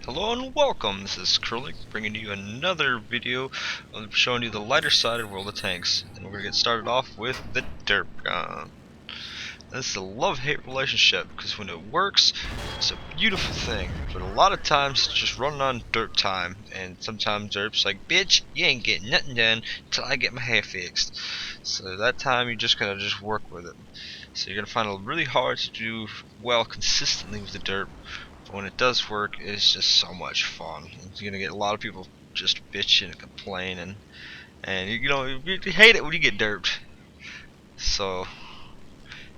Hello and welcome, this is Krylic bringing you another video showing you the lighter side of World of Tanks. And we're going to get started off with the derp gun. This is a love-hate relationship because when it works, it's a beautiful thing, but a lot of times it's just running on dirt time, and sometimes derp's like, bitch, you ain't getting nothing done until I get my hair fixed. So that time you just gotta work with it. So you're gonna find it really hard to do well consistently with the derp. But when it does work, it's just so much fun. You're gonna get a lot of people just bitching and complaining, and you hate it when you get derped. So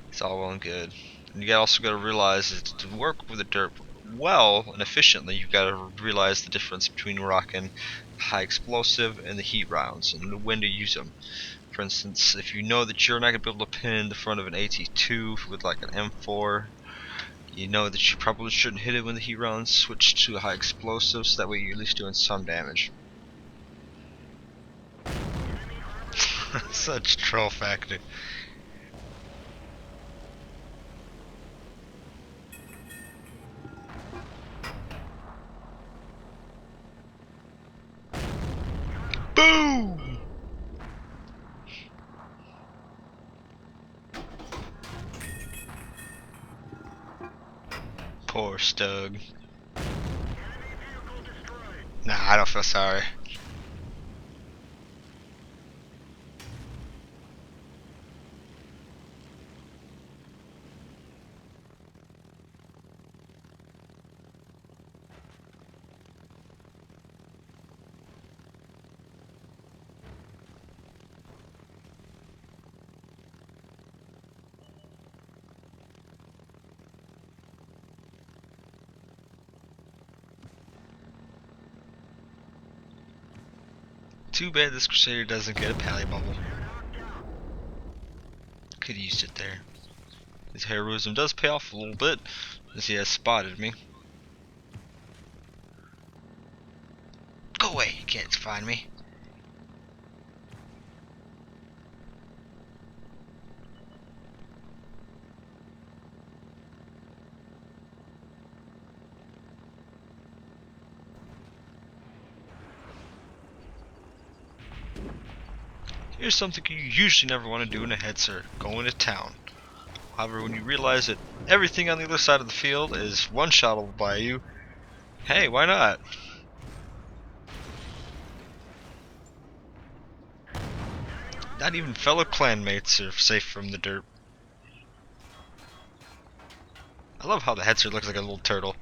it's all well and good. And you also got to realize that to work with the derp well and efficiently, you've got to realize the difference between rocking high explosive and the heat rounds and when to use them. For instance, if you know that you're not going to be able to pin the front of an AT2 with like an M4, you know that you probably shouldn't hit it when the heat rounds switch to high explosives, so that way you're at least doing some damage. Such troll factor. Boom! Poor Stug. Nah, I don't feel sorry. Too bad this Crusader doesn't get a pally bubble. Could've used it there. His heroism does pay off a little bit, as he has spotted me. Go away, you can't find me. Here's something you usually never want to do in a hetzer, go into town. However, when you realize that everything on the other side of the field is one-shottable by you, hey, why not? Not even fellow clanmates are safe from the derp. I love how the hetzer looks like a little turtle.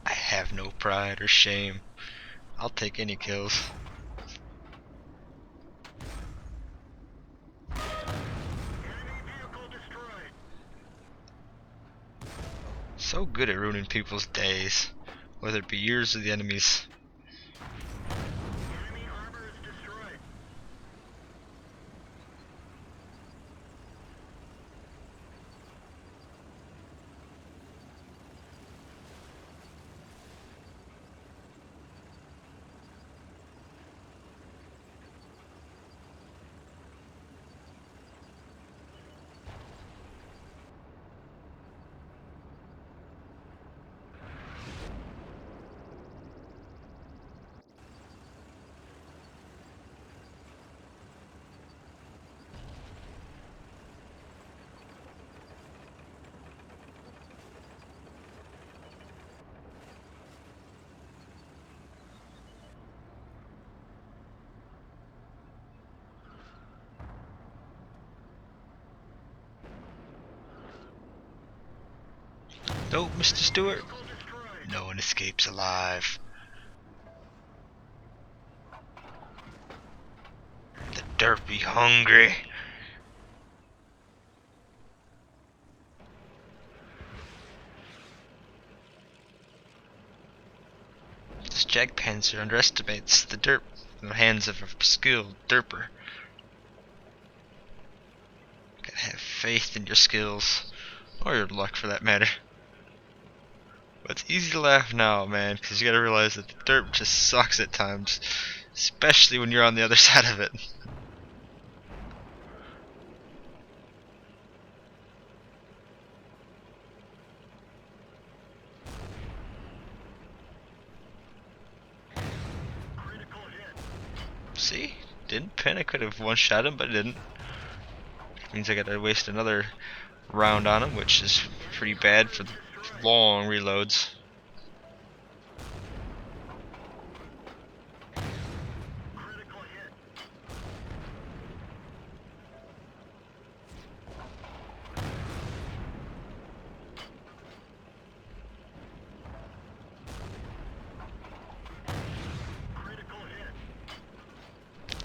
I have no pride or shame. I'll take any kills. So good at ruining people's days, whether it be yours or the enemy's. No, Mr. Stewart. No one escapes alive. dirt be hungry. This Jagdpanzer underestimates the derp in the hands of a skilled derper. Gotta have faith in your skills, or your luck for that matter. But it's easy to laugh now, man, because you gotta realize that the derp just sucks at times, especially when you're on the other side of it. See? Didn't pin. I could have one-shot him, but I didn't. Means I gotta waste another round on him, which is pretty bad for the long reloads.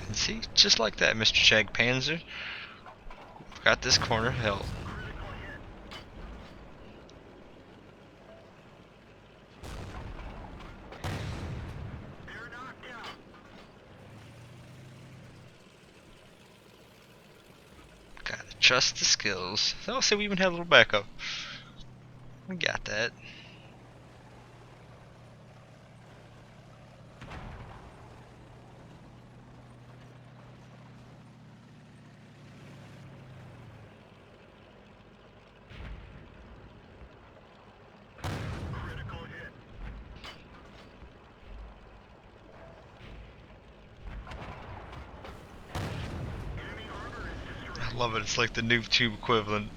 And see, just like that, Mr. Jagdpanzer. Got this corner held. Gotta trust the skills. Oh, so we even had a little backup. We got that. I love it. It's like the noob tube equivalent.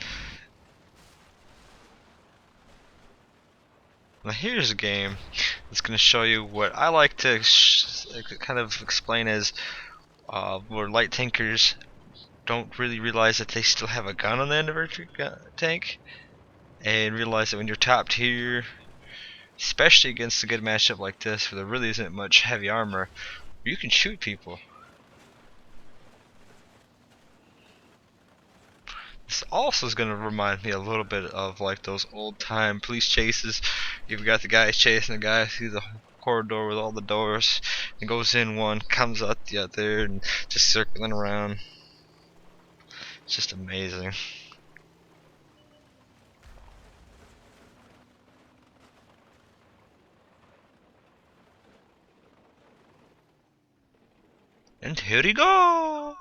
Now here's a game that's going to show you what I like to kind of explain as where light tankers don't really realize that they still have a gun on the end of their tank, and realize that when you're top tier, especially against a good matchup like this where there really isn't much heavy armor, you can shoot people. This also is going to remind me a little bit of like those old time police chases. You've got the guys chasing the guy through the corridor with all the doors, and goes in one, comes out the other, and just circling around. It's just amazing. And here we go!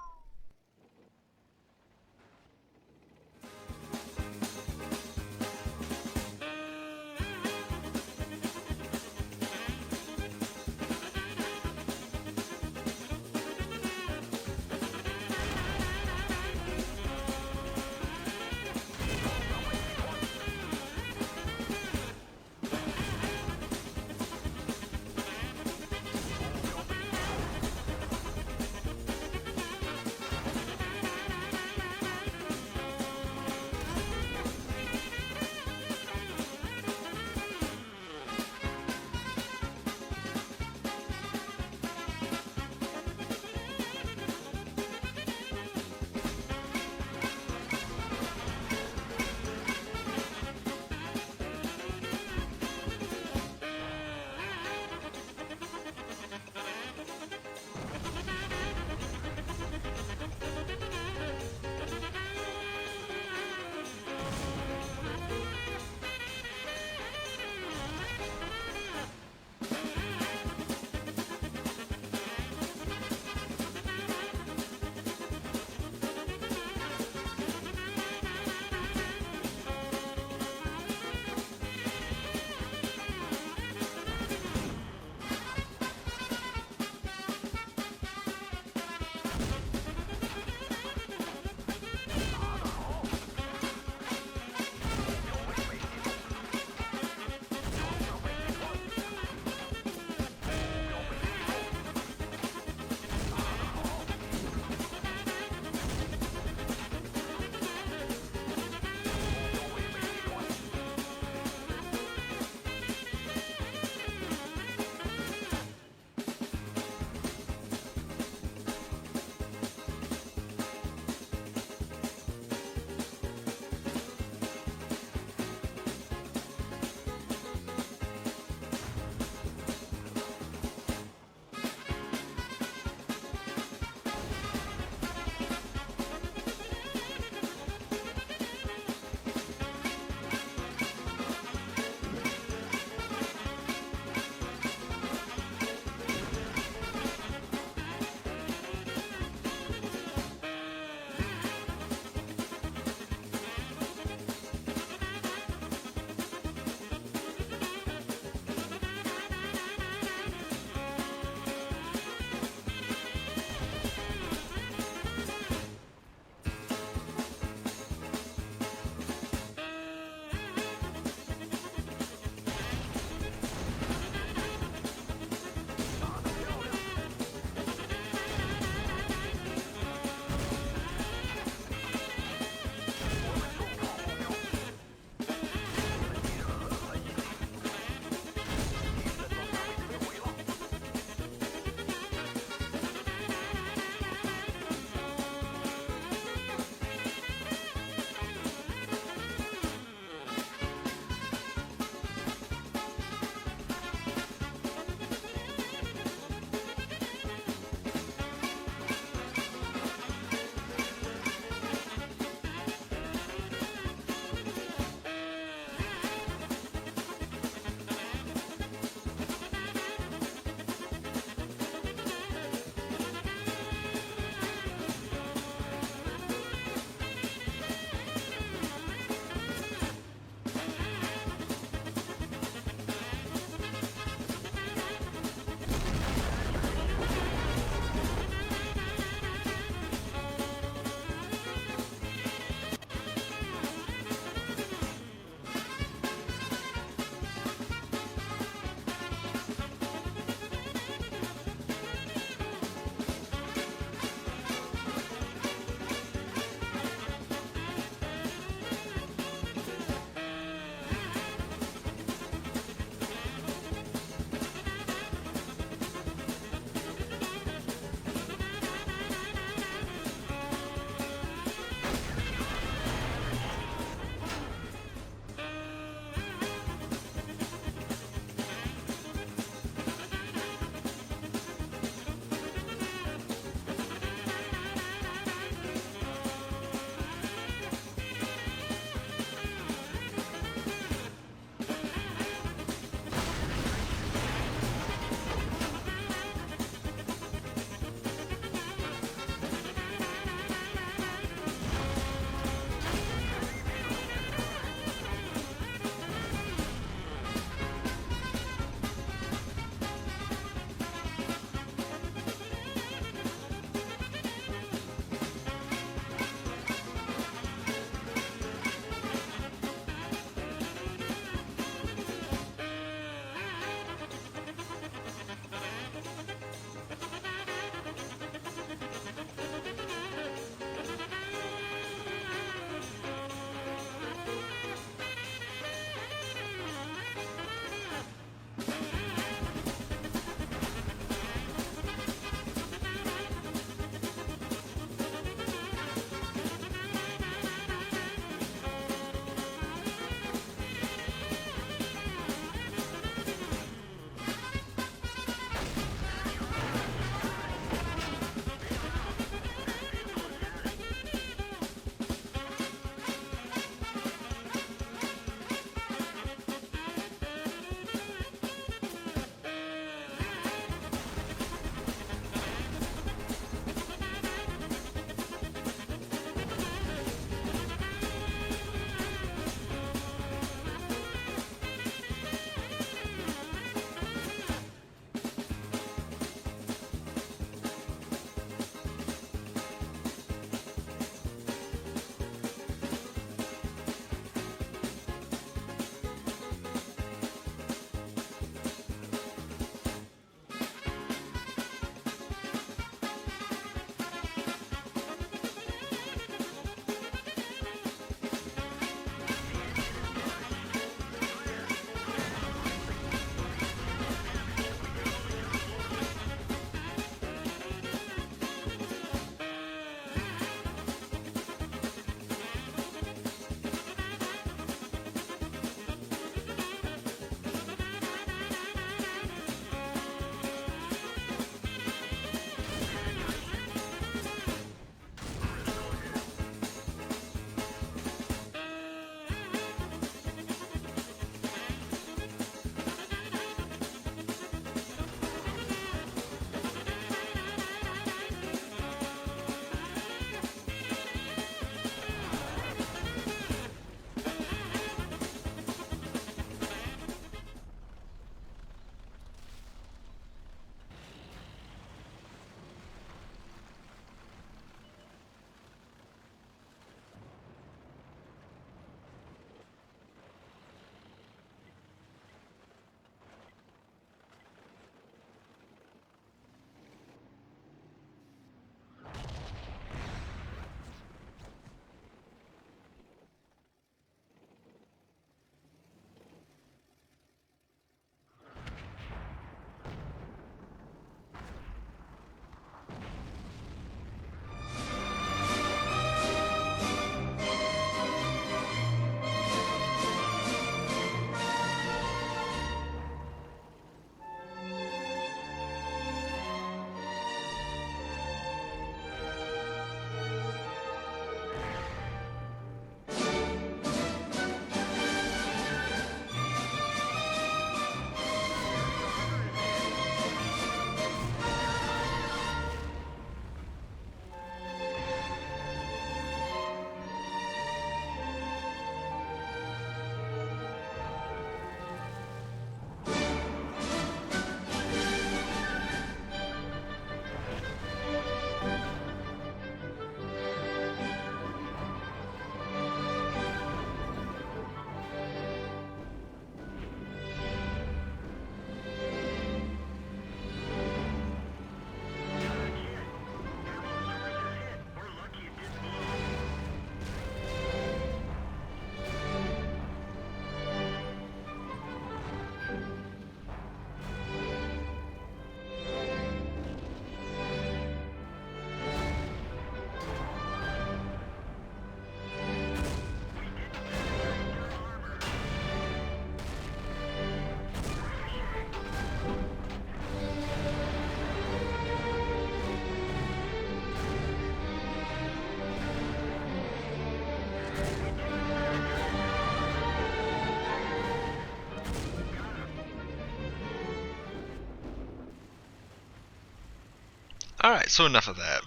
Alright, so enough of that.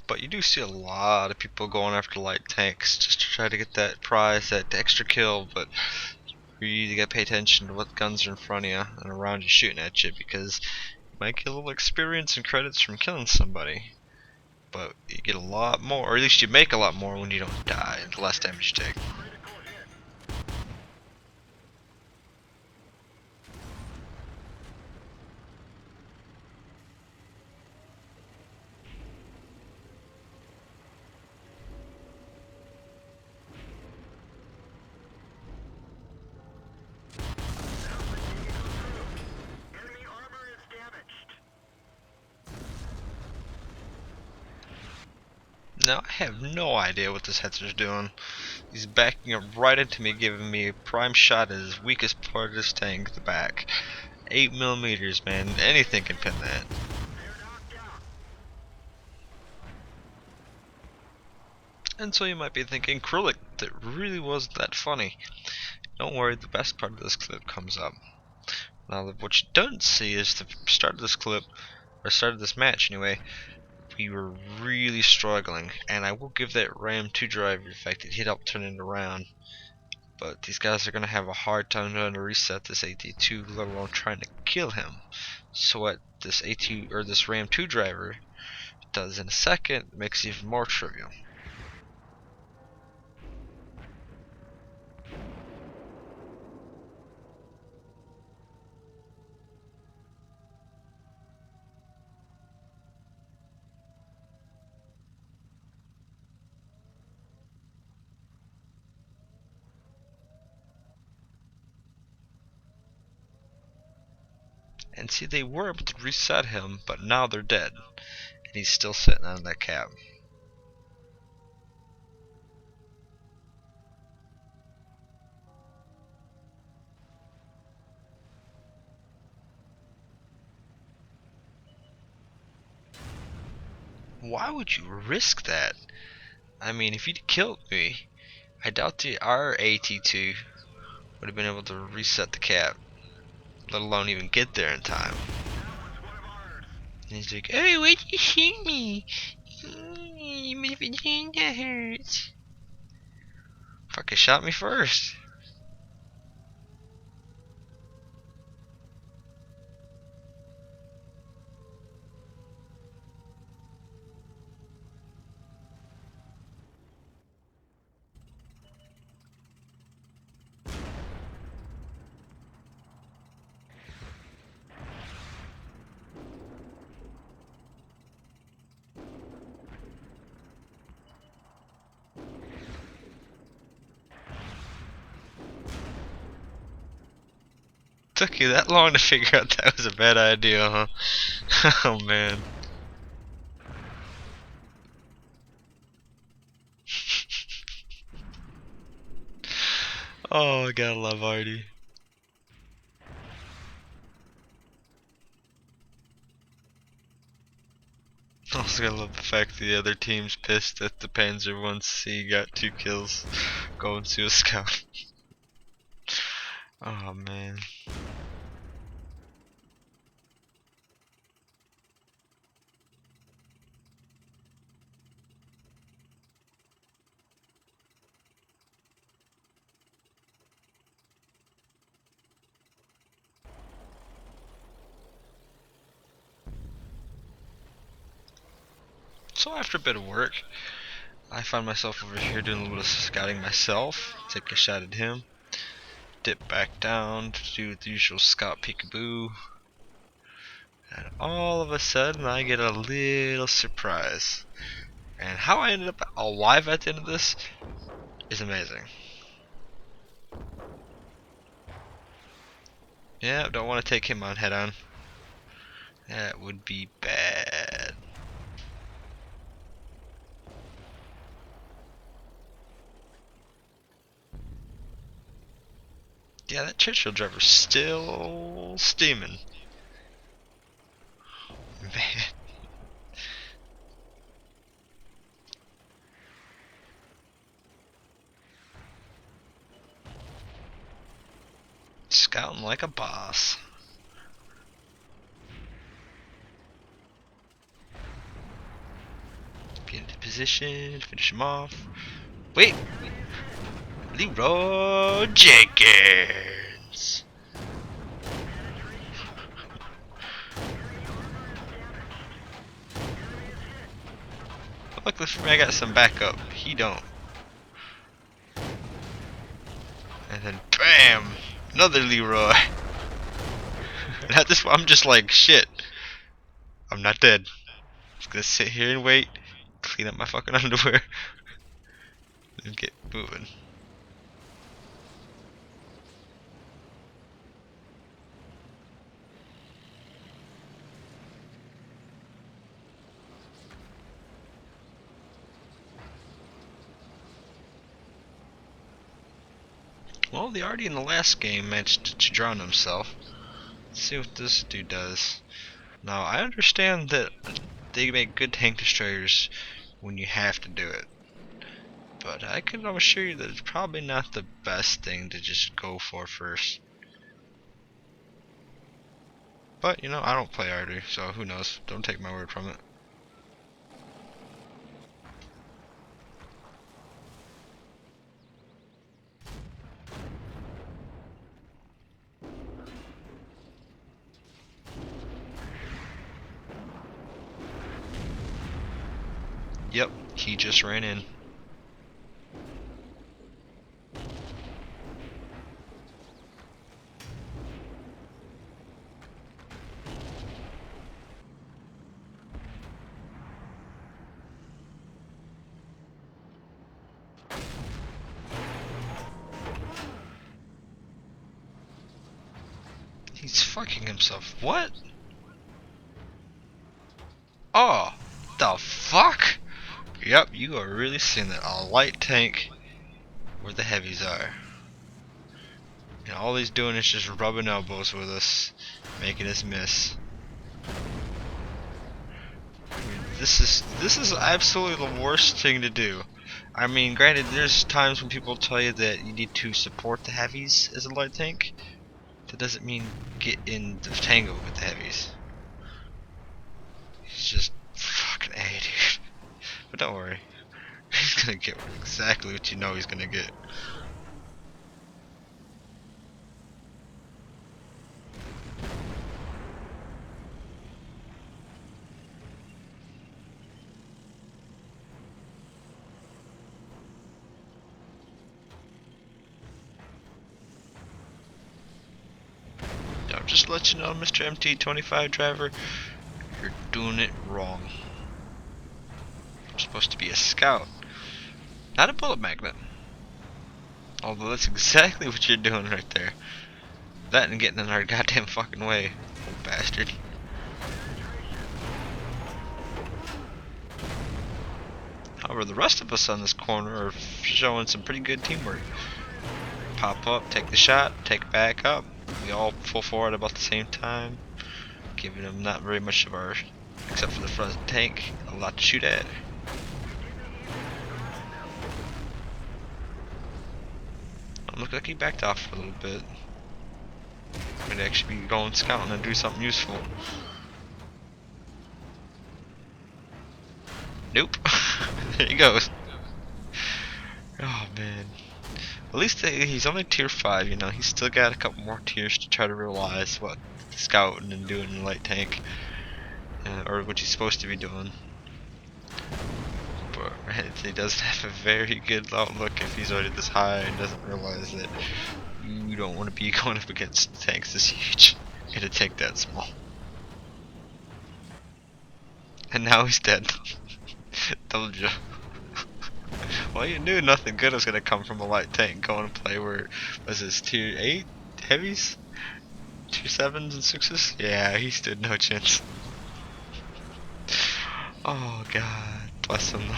But you do see a lot of people going after light tanks just to try to get that prize, that extra kill, but you gotta pay attention to what guns are in front of you and around you shooting at you, because you might get a little experience and credits from killing somebody. But you get a lot more, or at least you make a lot more when you don't die, the less damage you take. Now, I have no idea what this Hetzer's doing. He's backing up right into me, giving me a prime shot at his weakest part of his tank, the back. 8mm, man. Anything can pin that. And so you might be thinking, Krylic, that really wasn't that funny. Don't worry, the best part of this clip comes up. Now, what you don't see is the start of this clip, or start of this match anyway, we were really struggling, and I will give that Ram 2 driver effect, it helped turn it around. But these guys are going to have a hard time trying to reset this AT2, let alone trying to kill him. So what this AT or this Ram 2 driver does in a second makes it even more trivial. And see, they were able to reset him, but now they're dead. And he's still sitting on that cab. Why would you risk that? I mean, if you'd killed me, I doubt our AT2 would have been able to reset the cab, let alone even get there in time. And he's like, "Oh, why'd you shoot me? My vagina hurts." Fucking shot me first. Took you that long to figure out that was a bad idea, huh? Oh man. Oh, I gotta love Artie. I also gotta love the fact the other team's pissed that the Panzer once he got 2 kills going to a scout. Oh man. So after a bit of work, I find myself over here doing a little bit of scouting myself. Take a shot at him. Dip back down to do the usual scout peekaboo. And all of a sudden I get a little surprise. And how I ended up alive at the end of this is amazing. Yeah, don't want to take him on head on. That would be bad. Yeah, that Churchill driver's still steaming. Man. Scouting like a boss. position, finish him off. Wait! Leroy Jenkins! Luckily for me, I got some backup. He don't. And then BAM! Another Leroy! And at this point, I'm just like, shit. I'm not dead. Just gonna sit here and wait, clean up my fucking underwear, and get moving. Well, they already in the last game managed to drown himself. Let's see what this dude does. Now, I understand that they make good tank destroyers when you have to do it. But I can assure you that it's probably not the best thing to just go for first. But, you know, I don't play arty, so who knows. Don't take my word from it. Yep, he just ran in. He's fucking himself. What? Oh, the fuck? Yep, you are really seeing that. A light tank where the heavies are. And all he's doing is just rubbing elbows with us, making us miss. I mean, this is absolutely the worst thing to do. I mean, granted, there's times when people tell you that you need to support the heavies as a light tank. That doesn't mean get in the tango with the heavies. He's just fucking A, dude. But don't worry, he's gonna get exactly what you know he's gonna get. I'll just let you know, Mr. MT25 driver, you're doing it wrong. You're supposed to be a scout, not a bullet magnet. Although that's exactly what you're doing right there. That and getting in our goddamn fucking way, old bastard. However, the rest of us on this corner are showing some pretty good teamwork. Pop up, take the shot, take it back up. We all pull forward about the same time, giving them not very much of our, except for the front tank, a lot to shoot at. Look like he backed off for a little bit. Might actually be going scouting and do something useful. Nope. There he goes. Oh man. At least he's only tier 5, you know. He's still got a couple more tiers to try to realize what scouting and doing in the light tank, or what he's supposed to be doing. But he doesn't have a very good outlook if he's already this high and doesn't realize that you don't want to be going up against tanks this huge in a tank that small. And now he's dead. Told you. Well, you knew nothing good was gonna come from a light tank going to play where, was this tier 8 heavies? Tier 7s and 6s? Yeah, he stood no chance. Oh god, bless him though.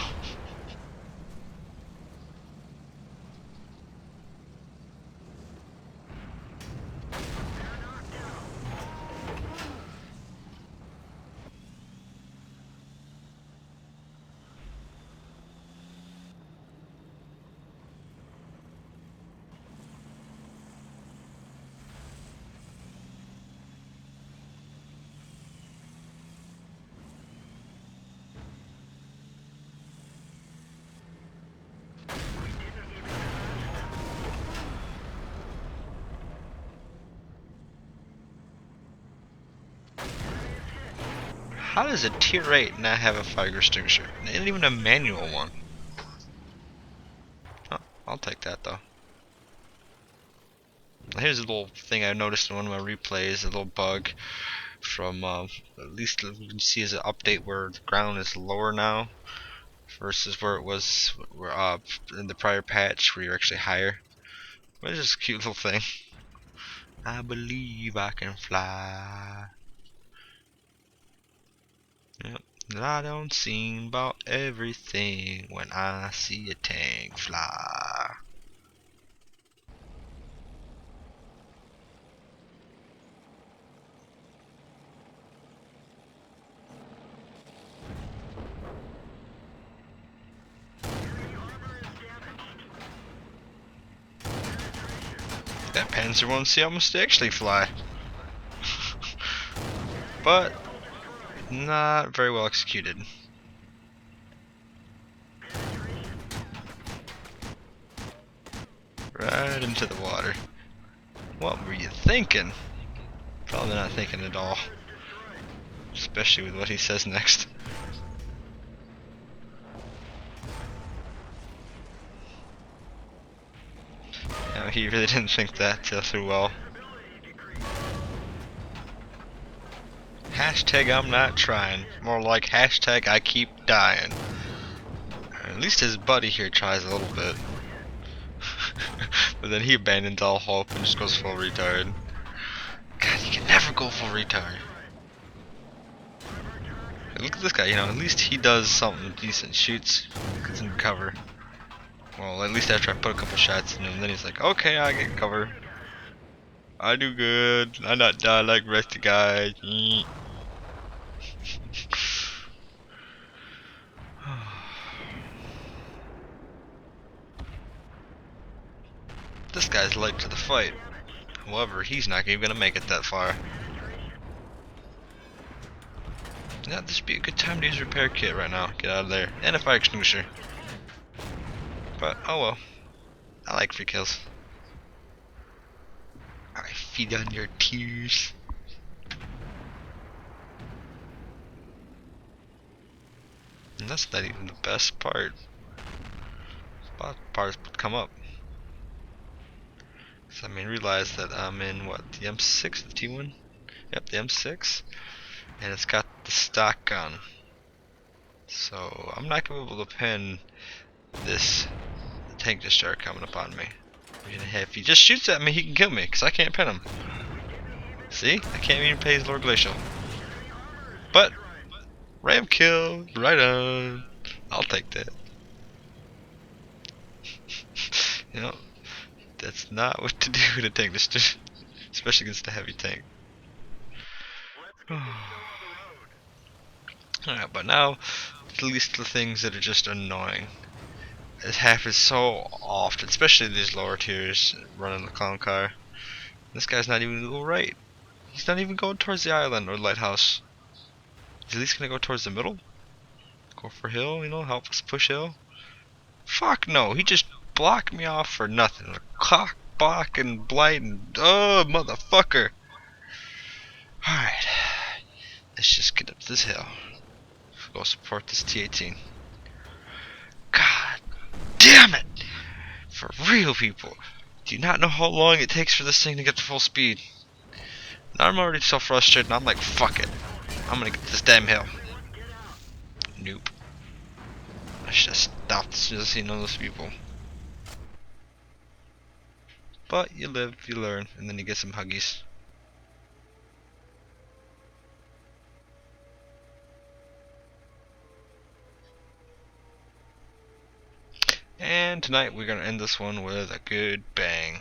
How does a tier 8 not have a fire extinguisher? And even a manual one. Oh, I'll take that though. Here's a little thing I noticed in one of my replays, a little bug from at least you can see as an update where the ground is lower now versus where it was in the prior patch where you're actually higher. But it's just a cute little thing. I believe I can fly. Yep. I don't sing about everything when I see a tank fly. That Panzer won't see how much they actually fly. But not very well executed. Right into the water. What were you thinking? Probably not thinking at all. Especially with what he says next. No, he really didn't think that through well. Hashtag I'm not trying. More like hashtag I keep dying. At least his buddy here tries a little bit. But then he abandons all hope and just goes full retard. God, you can never go full retard. Look at this guy, you know, at least he does something decent. Shoots, gets in cover. Well, at least after I put a couple shots in him, then he's like, okay, I get cover. I do good. I not die like the rest of the guys. This guy's late to the fight. However, he's not even gonna make it that far. Now, this would be a good time to use a repair kit right now. Get out of there. And a fire extinguisher. But, oh well. I like free kills. I feed on your tears. And that's not even the best part. The best part is what come up. So, I mean, realize that I'm in, what, the M6, the T1? Yep, the M6. And it's got the stock gun. So, I'm not going to be able to pin this tank discharge coming up on me. If he just shoots at me, he can kill me, because I can't pin him. See? I can't even pay his Lord Glacial. But, ram kill, right on. I'll take that. You know, that's not what to do with a tank discharge, especially against a heavy tank. Alright, but now, at least the things that are just annoying. It happens so often, especially these lower tiers running the clown car. This guy's not even going right. He's not even going towards the island or lighthouse. He's at least gonna go towards the middle. Go for hill, you know, help us push hill. Fuck no, he just blocked me off for nothing. A cock, block, and blight, and oh, motherfucker. Alright, let's just get up this hill. Go support this T-18. God damn it! For real, people. Do you not know how long it takes for this thing to get to full speed? Now I'm already so frustrated, and I'm like, fuck it. I'm gonna get this damn hill. Nope. I should have stopped as soon as I seen all those people. But you live, you learn, and then you get some huggies. And tonight we're gonna end this one with a good bang.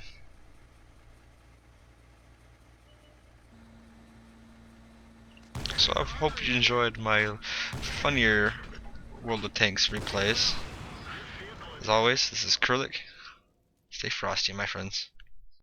So I hope you enjoyed my funnier World of Tanks replays. As always, this is Krylic. Stay frosty, my friends.